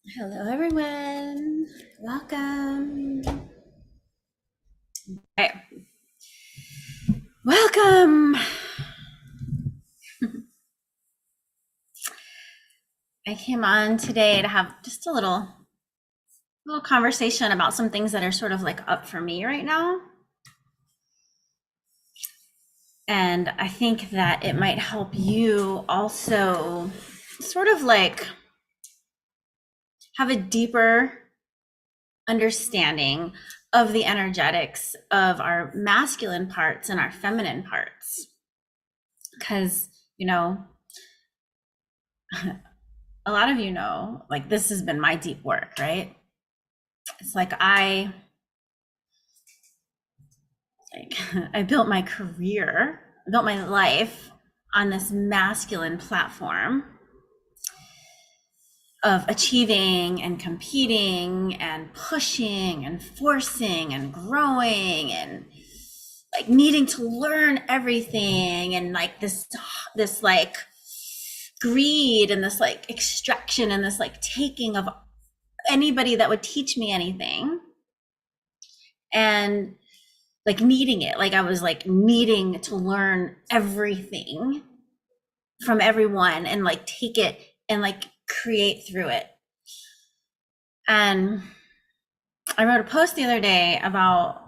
Hello, everyone. Welcome. Okay, welcome. I came on today to have just a little conversation about some things that are sort of like up for me right now. And I think that it might help you also sort of like have a deeper understanding of the energetics of our masculine parts and our feminine parts. Because, you know, a lot of you know, like this has been my deep work, right? It's like like I built my career, I built my life on this masculine platform of achieving and competing and pushing and forcing and growing and like needing to learn everything and like this like greed and this like extraction and this like taking of anybody that would teach me anything and like needing it. Like I was like needing to learn everything from everyone and like take it and like create through it. And I wrote a post the other day about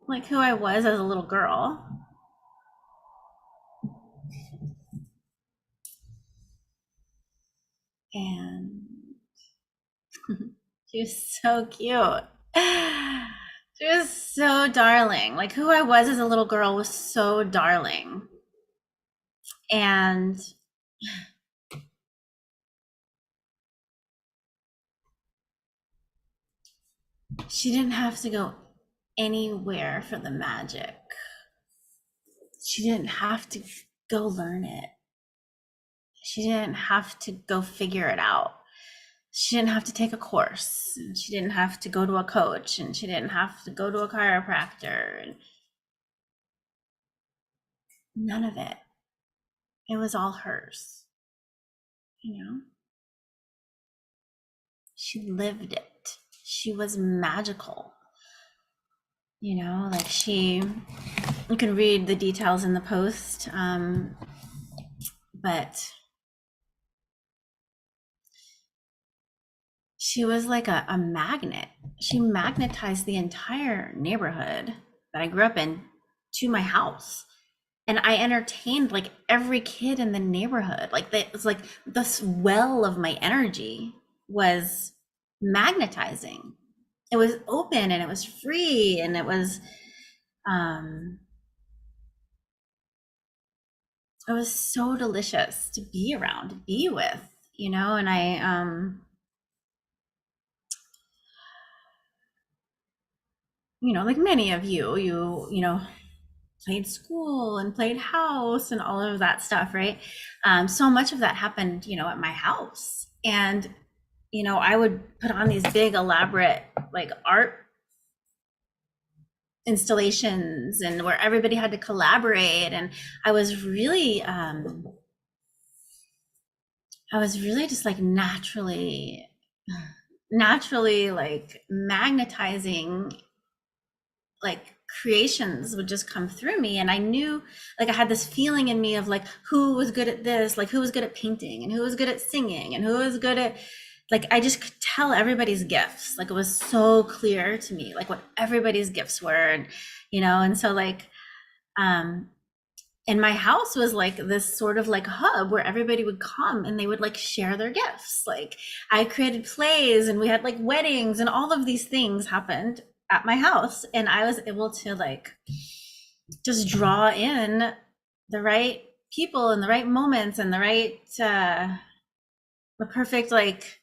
like who I was as a little girl. And she was so cute. She was so darling. Like who I was as a little girl was so darling. And she didn't have to go anywhere for the magic. She didn't have to go learn it. She didn't have to go figure it out. She didn't have to take a course. She didn't have to go to a coach, and she didn't have to go to a chiropractor. None of it. It was all hers. You know? She lived it. She was magical. You know, like you can read the details in the post, but she was like a magnet. She magnetized the entire neighborhood that I grew up in to my house. And I entertained like every kid in the neighborhood. Like it was like the swell of my energy was magnetizing. It was open and it was free and um it was so delicious to be around, to be with, you know, and you know, like many of you, you know, played school and played house and all of that stuff, right? So much of that happened, you know, at my house. And, you know, I would put on these big, elaborate, like art installations and where everybody had to collaborate. And I was really, I was really just like naturally like magnetizing like creations would just come through me, and I knew like I had this feeling in me of like who was good at this, like who was good at painting and who was good at singing and who was good at, like I just could tell everybody's gifts. Like it was so clear to me like what everybody's gifts were. And you know, and so like um and my house was like this sort of like hub where everybody would come and they would like share their gifts. Like I created plays and we had like weddings and all of these things happened at my house, and I was able to like just draw in the right people and the right moments and the perfect like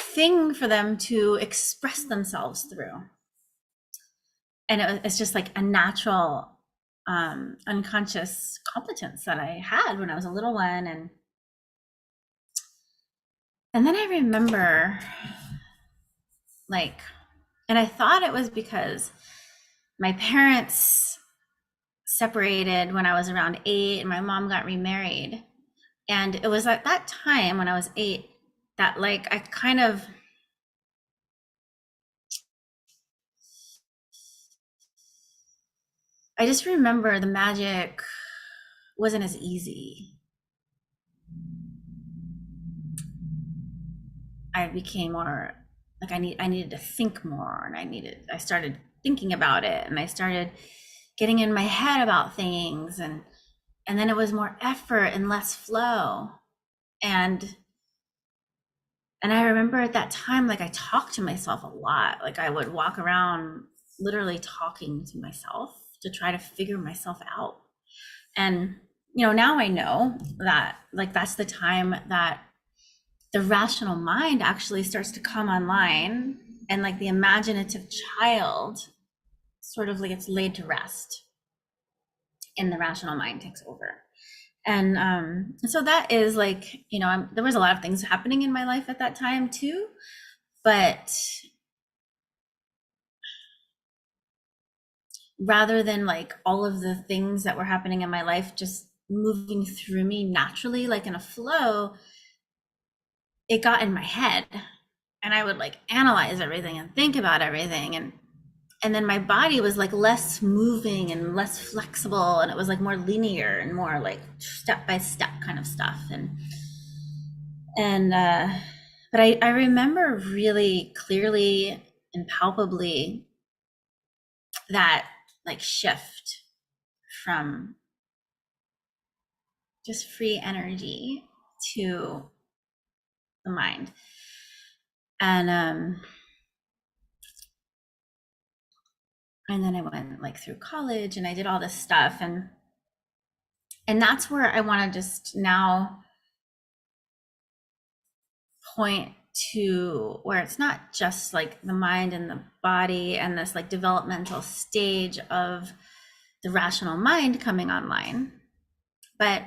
thing for them to express themselves through. And it's just like a natural unconscious competence that I had when I was a little one. And then I remember like, and I thought it was because my parents separated when I was around 8 and my mom got remarried. And it was at that time when I was 8 that like I kind of, I just remember the magic wasn't as easy. I became more like I needed to think more, and I started thinking about it, and I started getting in my head about things, and then it was more effort and less flow. And I remember at that time, like I talked to myself a lot. Like I would walk around literally talking to myself to try to figure myself out. And now I know that like that's the time that the rational mind actually starts to come online, and like the imaginative child sort of like gets laid to rest and the rational mind takes over. And so that is like, there was a lot of things happening in my life at that time too, but rather than like all of the things that were happening in my life just moving through me naturally like in a flow, it got in my head, and I would like analyze everything and think about everything, and then my body was like less moving and less flexible, and it was like more linear and more like step by step kind of stuff. And but I remember really clearly and palpably that like shift from just free energy to the mind. And then I went like through college and I did all this stuff, and that's where I want to just now point to where it's not just like the mind and the body and this like developmental stage of the rational mind coming online, but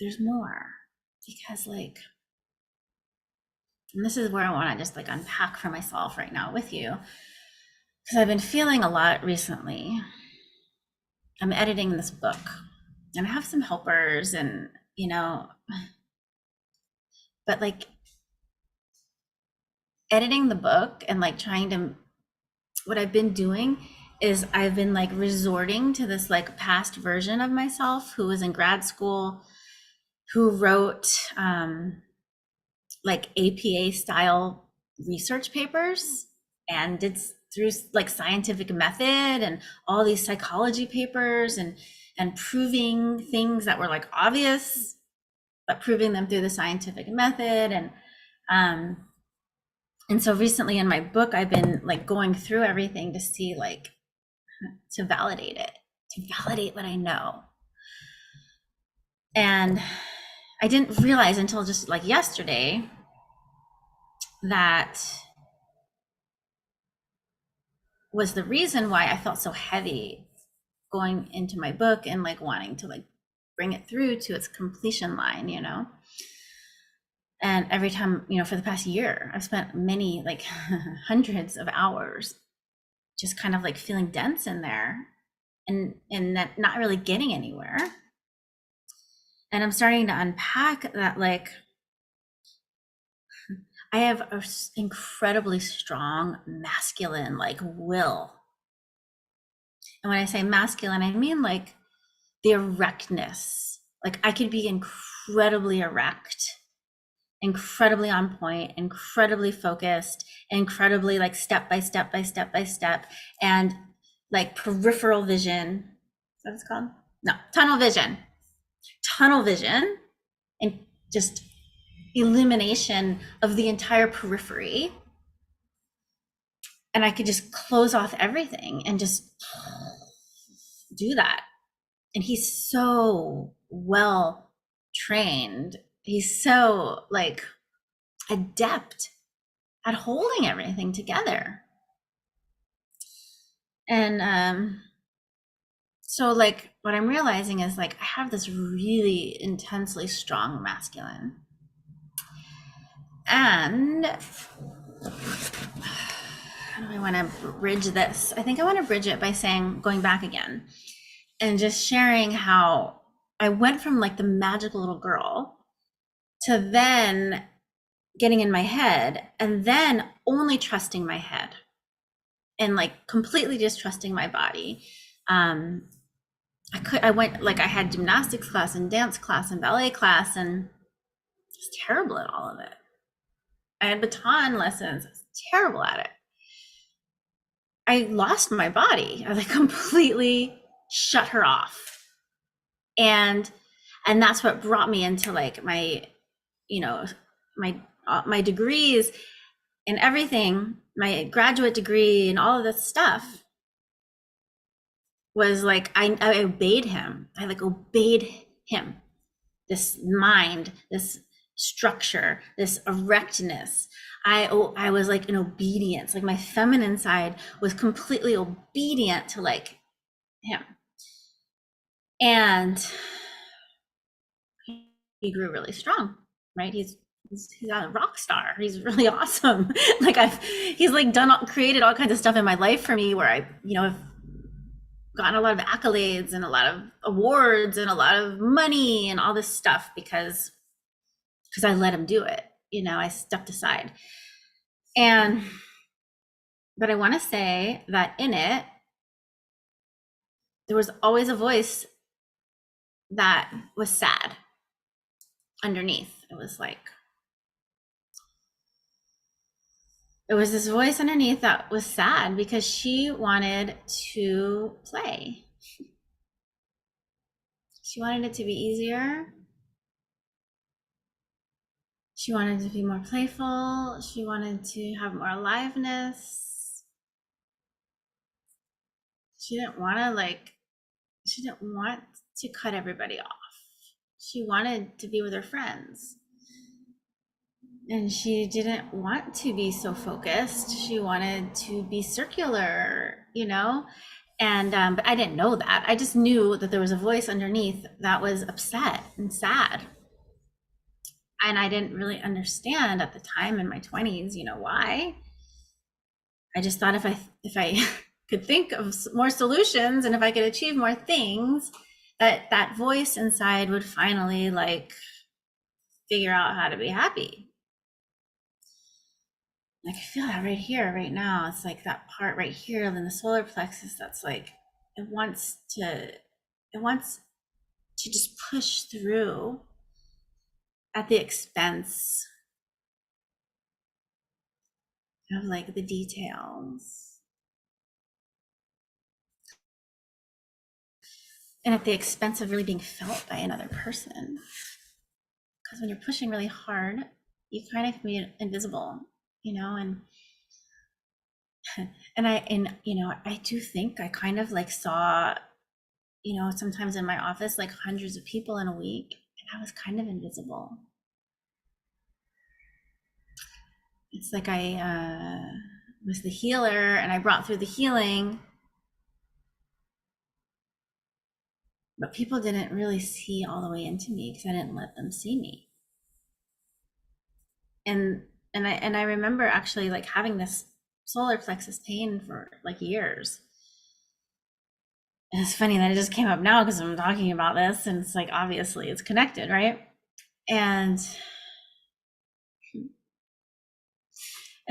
there's more. Because like, and this is where I want to just like unpack for myself right now with you, because I've been feeling a lot recently. I'm editing this book and I have some helpers, and but like editing the book and like trying to, what I've been doing is I've been like resorting to this like past version of myself who was in grad school, who wrote like APA style research papers and did through like scientific method and all these psychology papers, and proving things that were like obvious, but proving them through the scientific method. And so recently in my book, I've been like going through everything to see like, to validate it, to validate what I know. And I didn't realize until just like yesterday that was the reason why I felt so heavy going into my book and like wanting to like bring it through to its completion line, And every time, for the past year, I've spent many like hundreds of hours just kind of like feeling dense in there, and that not really getting anywhere. And I'm starting to unpack that like I have a incredibly strong masculine like will. And when I say masculine, I mean like the erectness. Like I could be incredibly erect, incredibly on point, incredibly focused, incredibly like step by step by step by step, and like peripheral vision. Is that what it's called? No, tunnel vision, and just illumination of the entire periphery. And I could just close off everything and just do that. And he's so well trained. He's so like adept at holding everything together. And so like what I'm realizing is like I have this really intensely strong masculine. And how do I want to bridge this? I think I want to bridge it by saying, going back again and just sharing how I went from like the magical little girl to then getting in my head and then only trusting my head and like completely distrusting my body. I went, like, I had gymnastics class and dance class and ballet class, and I was terrible at all of it. I had baton lessons. I was terrible at it. I lost my body. I like completely shut her off. And that's what brought me into like my, you know, my degrees and everything, my graduate degree and all of this stuff was like I obeyed him. I like obeyed him. This mind, this structure, this erectness. I was like in obedience. Like my feminine side was completely obedient to like him. And he grew really strong, right? He's a rock star. He's really awesome. Like he's like created all kinds of stuff in my life for me where I, have gotten a lot of accolades and a lot of awards and a lot of money and all this stuff because I let him do it. I stepped aside. But I want to say that in it, there was always a voice that was sad underneath. It was this voice underneath that was sad because she wanted to play. She wanted it to be easier. She wanted to be more playful. She wanted to have more aliveness. She didn't want to cut everybody off. She wanted to be with her friends. And she didn't want to be so focused. She wanted to be circular, And but I didn't know that. I just knew that there was a voice underneath that was upset and sad. And I didn't really understand at the time in my 20s, why. I just thought if I could think of more solutions and if I could achieve more things, that voice inside would finally like figure out how to be happy. Like I feel that right here, right now. It's like that part right here in the solar plexus that's like it wants to just push through at the expense of like the details and at the expense of really being felt by another person. Because when you're pushing really hard, you kind of can be invisible, and I do think I kind of like saw, sometimes in my office, like hundreds of people in a week, and I was kind of invisible. It's like I was the healer and I brought through the healing, but people didn't really see all the way into me because I didn't let them see me. And I remember actually like having this solar plexus pain for like years. And it's funny that it just came up now because I'm talking about this, and it's like obviously it's connected, right? And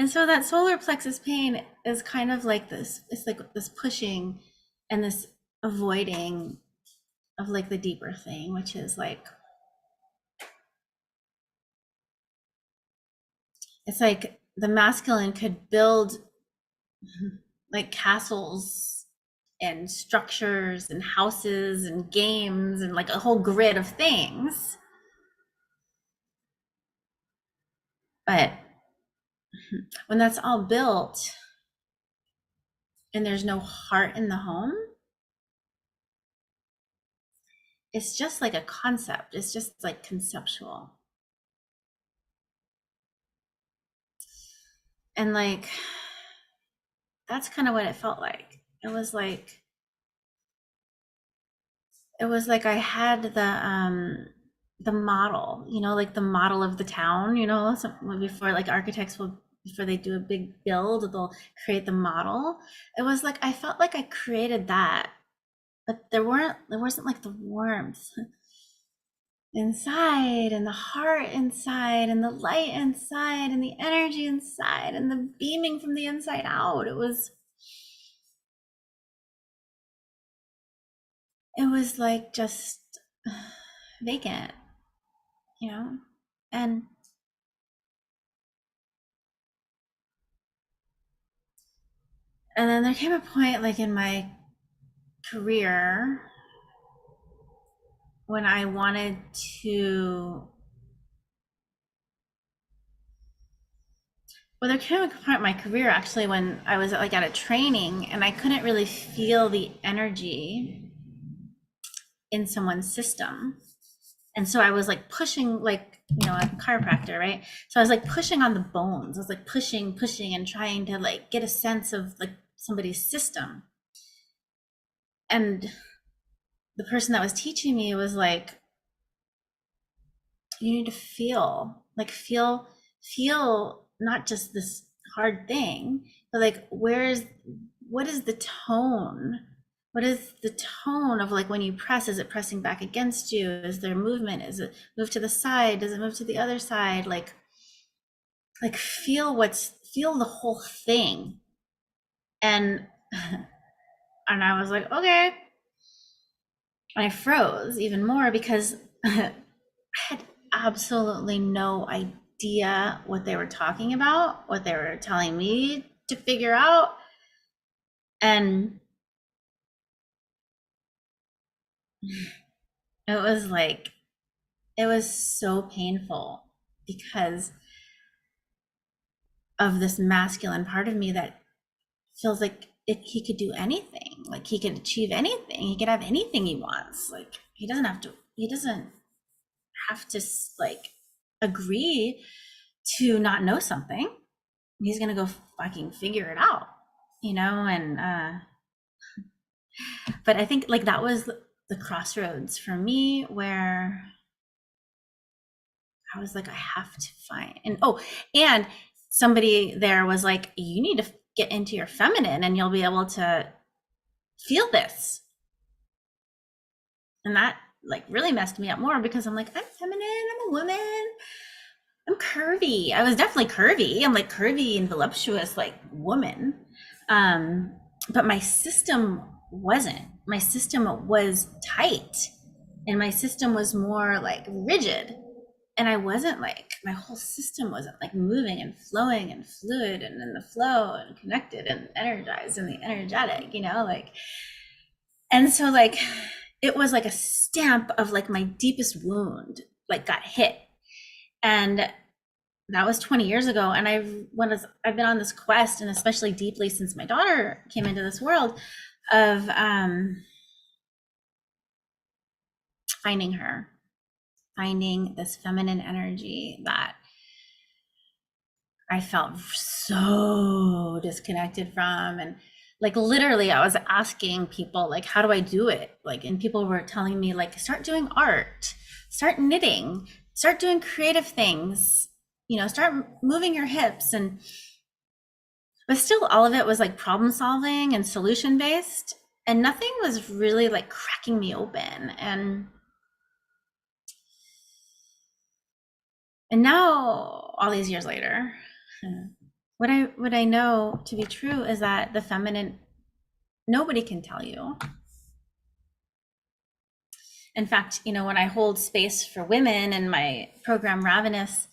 so that solar plexus pain is kind of like this, it's like this pushing and this avoiding of like the deeper thing, which is like, it's like the masculine could build like castles and structures and houses and games and like a whole grid of things. But when that's all built and there's no heart in the home, it's just like a concept. It's just like conceptual. And like, that's kind of what it felt like. It was like I had the model, like the model of the town, before like architects will, before they do a big build, they'll create the model. It was like I felt like I created that, but there wasn't like the warmth. inside, and the heart inside, and the light inside, and the energy inside, and the beaming from the inside out. It was like just vacant, you know? And then there came a point like in my career when I wanted to, well, there came a point in my career actually when I was like at a training and I couldn't really feel the energy in someone's system. And so I was like pushing, like, a chiropractor, right? So I was like pushing on the bones. I was like pushing, and trying to like get a sense of like somebody's system. And the person that was teaching me was like, you need to feel, like feel not just this hard thing, but like what is the tone? What is the tone of like when you press? Is it pressing back against you? Is there movement? Is it move to the side? Does it move to the other side? Like feel the whole thing. And and I was like, okay. I froze even more because I had absolutely no idea what they were talking about, what they were telling me to figure out. And it was like, it was so painful because of this masculine part of me that feels like he could do anything, like he could achieve anything, he could have anything he wants. Like he doesn't have to like agree to not know something. He's gonna go fucking figure it out, and but I think like that was the crossroads for me where I was like, I have to find, and somebody there was like, you need to get into your feminine and you'll be able to feel this. And that like really messed me up more because I'm like, I'm feminine, I'm a woman, I'm curvy. I was definitely curvy. I'm like curvy and voluptuous, like woman. But my system wasn't. My system was tight and my system was more like rigid. And I wasn't like, my whole system wasn't like moving and flowing and fluid and in the flow and connected and energized and the energetic, like, and so like, it was like a stamp of like my deepest wound, like got hit. And that was 20 years ago. And I've been on this quest, and especially deeply since my daughter came into this world, of finding this feminine energy that I felt so disconnected from. And like literally I was asking people like, how do I do it? Like, and people were telling me like, start doing art, start knitting, start doing creative things, start moving your hips. But still all of it was like problem solving and solution based, and nothing was really like cracking me open. And now all these years later, what I know to be true is that the feminine, nobody can tell you. In fact, when I hold space for women in my program Ravenous,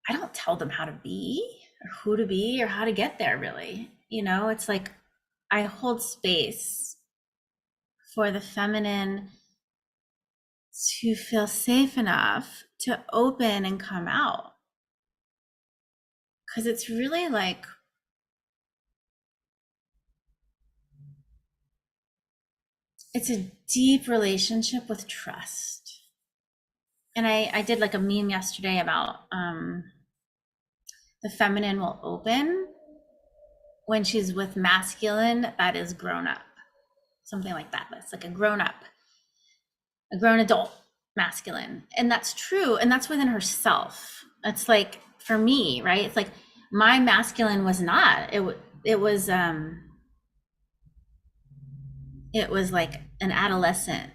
I don't tell them how to be or who to be or how to get there, really. It's like I hold space for the feminine to feel safe enough to open and come out. Because it's really like, it's a deep relationship with trust. And I did like a meme yesterday about the feminine will open when she's with masculine that is grown up. Something like that. That's like a grown adult masculine. And that's true. And that's within herself. It's like, for me, right? It's like my masculine was not, it was like an adolescent,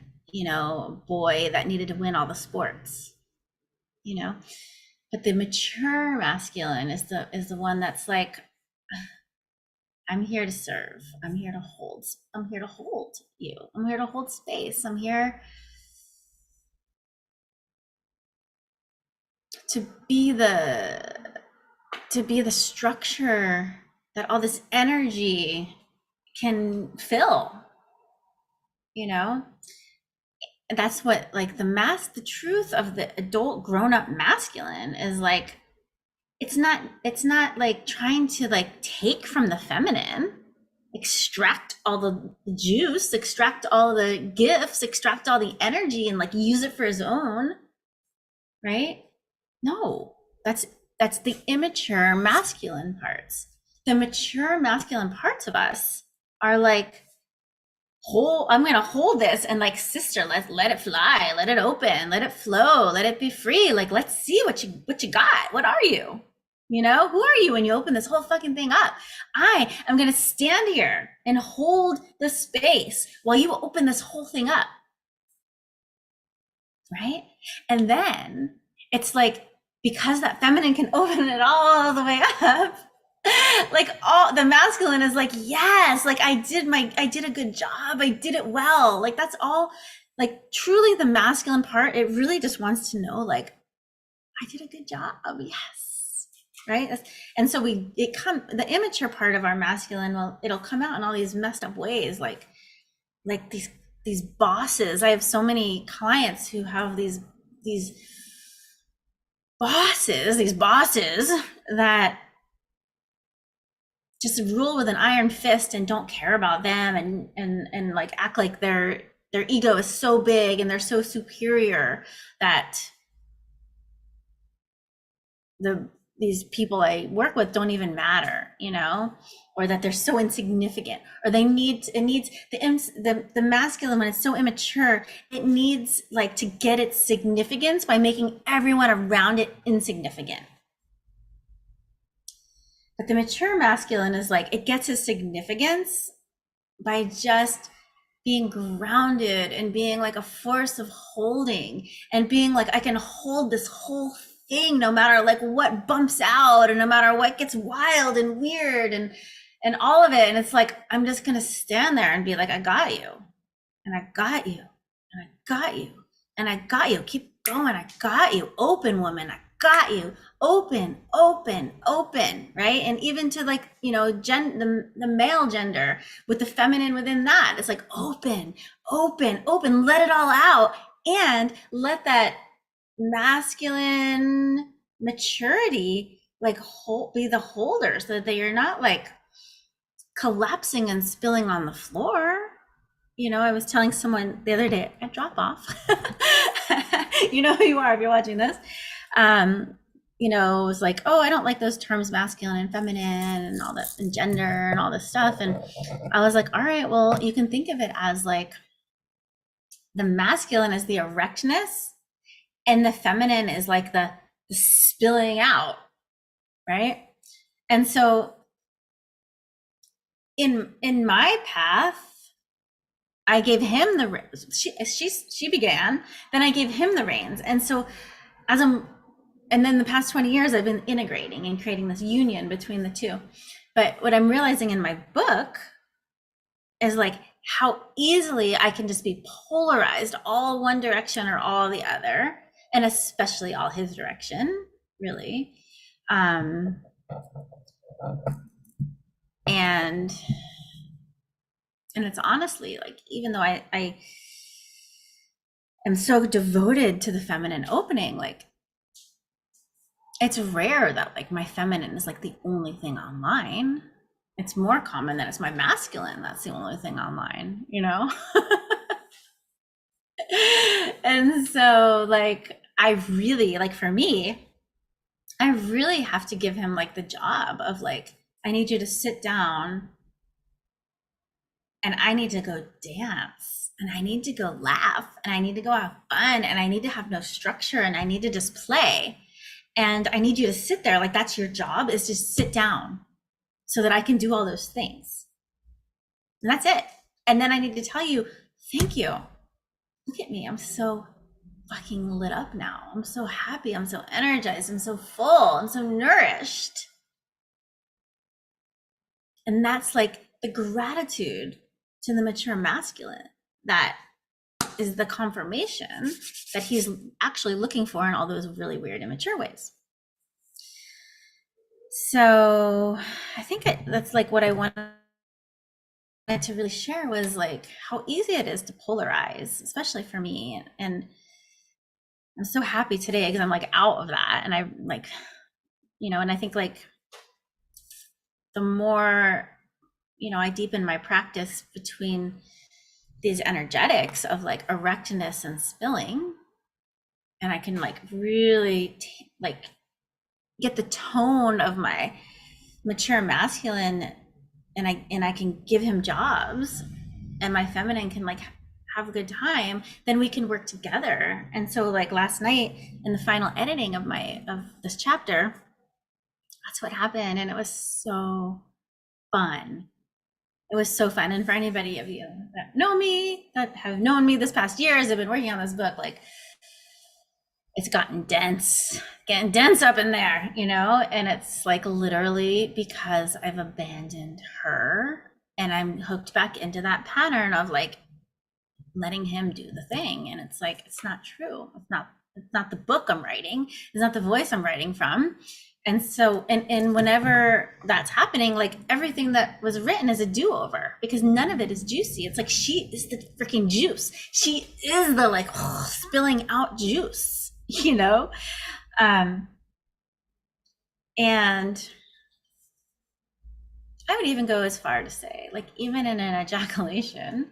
boy that needed to win all the sports, you know. But the mature masculine is the one that's like, I'm here to serve. I'm here to hold you. I'm here to hold space. I'm here to be the structure that all this energy can fill, you know? And that's what, like, the truth of the adult grown-up masculine is like, it's not like trying to like take from the feminine, extract all the juice, extract all the gifts, extract all the energy and like use it for his own, right? No, that's the immature masculine parts. The mature masculine parts of us are like, I'm gonna hold this and like, sister, let it fly, let it open, let it flow, let it be free. Like, let's see what you got. What are you? Who are you when you open this whole fucking thing up? I am gonna stand here and hold the space while you open this whole thing up. Right? And then it's like, because that feminine can open it all the way up, like, all the masculine is like, yes, like, I did a good job, I did it well. Like, that's all. Like, truly the masculine part, it really just wants to know, like, I did a good job, yes, right? And so the immature part of our masculine, well, it'll come out in all these messed up ways, like these bosses. I have so many clients who have these bosses that just rule with an iron fist and don't care about them, and like act like their ego is so big and they're so superior that these people I work with don't even matter, or that they're so insignificant, or it needs the masculine, when it's so immature, it needs like to get its significance by making everyone around it insignificant. But the mature masculine is like, it gets its significance by just being grounded and being like a force of holding, and being like, I can hold this whole thing no matter like what bumps out, and no matter what gets wild and weird and all of it. And it's like, I'm just gonna stand there and be like, I got you, and I got you, and I got you, and I got you. Keep going. I got you. Open, woman. I got you. Open, open, open, right? And even to like, the male gender, with the feminine within that, it's like, open, open, open, let it all out, and let that masculine maturity like be the holder, so that you're not like collapsing and spilling on the floor. I was telling someone the other day at drop off, you know who you are if you're watching this. It was like, oh, I don't like those terms masculine and feminine and all that, and gender and all this stuff. And I was like, all right, well, you can think of it as like, the masculine is the erectness, and the feminine is like the spilling out, right? And so in my path, I gave him the she began, then I gave him the reins. And so and then the past 20 years, I've been integrating and creating this union between the two. But what I'm realizing in my book is like how easily I can just be polarized all one direction or all the other, and especially all his direction, really. And it's honestly like, even though I am so devoted to the feminine opening, like, it's rare that like my feminine is like the only thing online. It's more common that it's my masculine that's the only thing online, And so like, I really, like, for me, I really have to give him like the job of like, I need you to sit down, and I need to go dance, and I need to go laugh, and I need to go have fun, and I need to have no structure, and I need to just play. And I need you to sit there, like, that's your job, is just sit down so that I can do all those things. And that's it. And then I need to tell you, thank you. look at me, I'm so fucking lit up now. I'm so happy. I'm so energized. I'm so full. I'm so nourished. And that's like the gratitude to the mature masculine that is the confirmation that he's actually looking for in all those really weird, immature ways. So I think that's like what I wanted to really share was like how easy it is to polarize, especially for me. And I'm so happy today because I'm like out of that. And I like, and I think like the more, I deepen my practice between these energetics of like erectness and spilling, and I can like really like get the tone of my mature masculine, and I can give him jobs, and my feminine can like have a good time, then we can work together. And so like last night in the final editing of this chapter, that's what happened, and it was so fun. It was so fun. And for anybody of you that know me, that have known me this past year as I've been working on this book, like it's gotten dense, getting dense up in there, and it's like literally because I've abandoned her and I'm hooked back into that pattern of like letting him do the thing. And it's like, it's not true. It's not the book I'm writing. It's not the voice I'm writing from. And so, and whenever that's happening, like everything that was written is a do-over because none of it is juicy. It's like she is the freaking juice. She is the like spilling out juice, and I would even go as far to say, like, even in an ejaculation,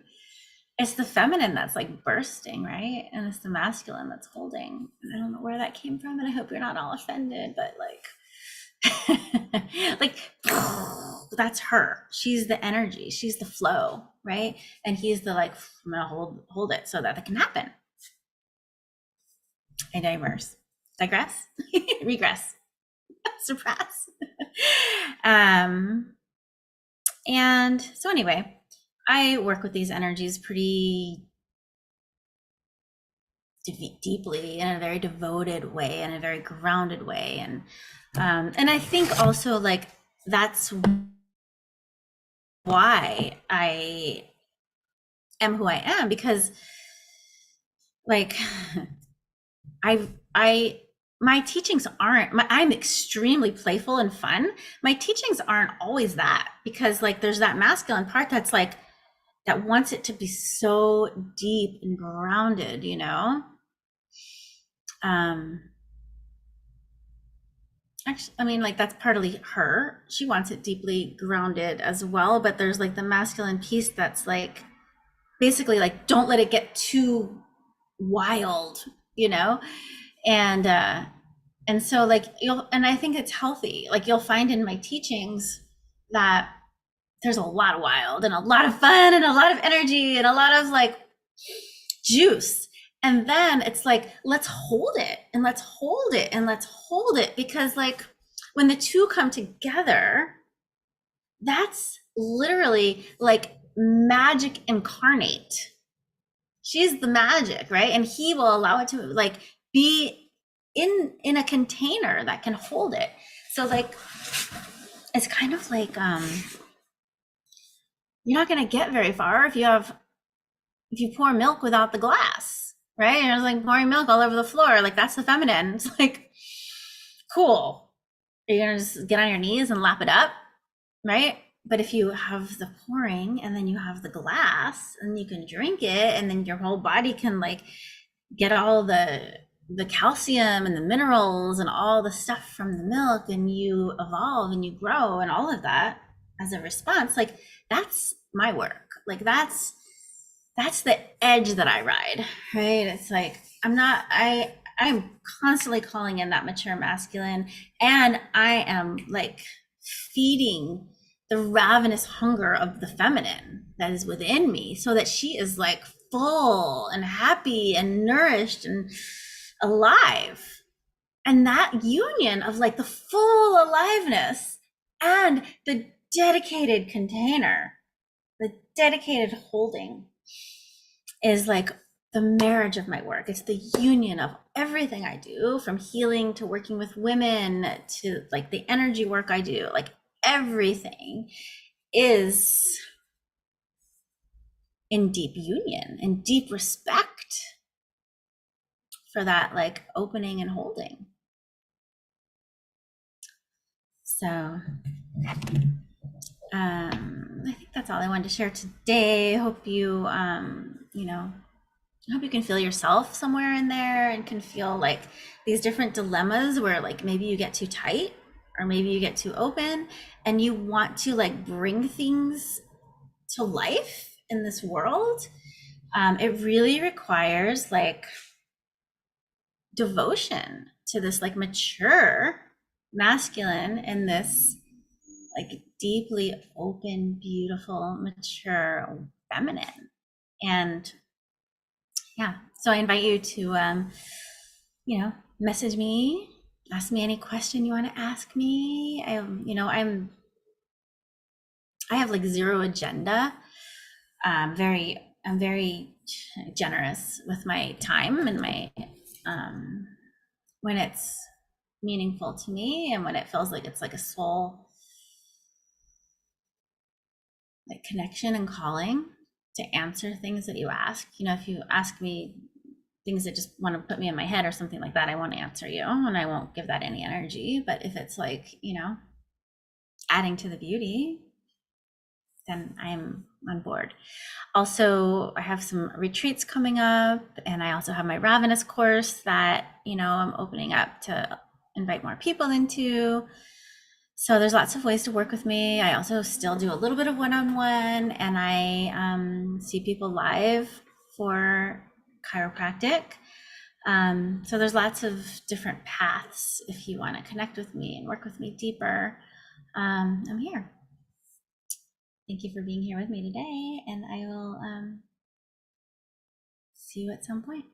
it's the feminine that's like bursting, right? And it's the masculine that's holding. And I don't know where that came from, and I hope you're not all offended, but like, like that's her. She's the energy. She's the flow, right? And he's the like, I'm gonna hold it so that it can happen. I digress, regress, suppress. And so anyway, I work with these energies pretty deeply in a very devoted way, in a very grounded way, and I think also like that's why I am who I am, because like I my teachings aren't I'm extremely playful and fun. My teachings aren't always that, because like there's that masculine part that's like that wants it to be so deep and grounded, actually, I mean, like that's partly her. She wants it deeply grounded as well, but there's like the masculine piece that's like basically like don't let it get too wild, and and so like and I think it's healthy. Like you'll find in my teachings that there's a lot of wild and a lot of fun and a lot of energy and a lot of like juice. And then it's like, let's hold it and let's hold it and let's hold it, because like when the two come together, that's literally like magic incarnate. She's the magic, right? And he will allow it to like be in a container that can hold it. So like it's kind of like you're not going to get very far if you pour milk without the glass, right? And it's like pouring milk all over the floor. Like that's the feminine. It's like, cool. You're gonna just get on your knees and lap it up, right? But if you have the pouring and then you have the glass and you can drink it, and then your whole body can like get all the calcium and the minerals and all the stuff from the milk, and you evolve and you grow and all of that as a response, like that's my work. Like that's the edge that I ride, right? It's like I'm constantly calling in that mature masculine, and I am like feeding the ravenous hunger of the feminine that is within me, so that she is like full and happy and nourished and alive. And that union of like the full aliveness and the dedicated container, the dedicated holding, is like the marriage of my work. It's the union of everything I do, from healing to working with women to like the energy work I do. Like everything is in deep union and deep respect for that like opening and holding. So I think that's all I wanted to share today. Hope you you know, I hope you can feel yourself somewhere in there and can feel like these different dilemmas where like maybe you get too tight or maybe you get too open and you want to like bring things to life in this world. It really requires like devotion to this like mature masculine and this like deeply open, beautiful, mature feminine. And yeah, so I invite you to message me, ask me any question you want to ask me. I have like zero agenda. I'm very generous with my time and my when it's meaningful to me and when it feels like it's like a soul like connection and calling to answer things that you ask. If you ask me things that just want to put me in my head or something like that, I won't answer you and I won't give that any energy. But if it's like, adding to the beauty, then I'm on board. Also, I have some retreats coming up, and I also have my Ravenous course that, I'm opening up to invite more people into. So there's lots of ways to work with me. I also still do a little bit of one-on-one, and I see people live for chiropractic. So there's lots of different paths if you want to connect with me and work with me deeper. I'm here. Thank you for being here with me today, and I will see you at some point.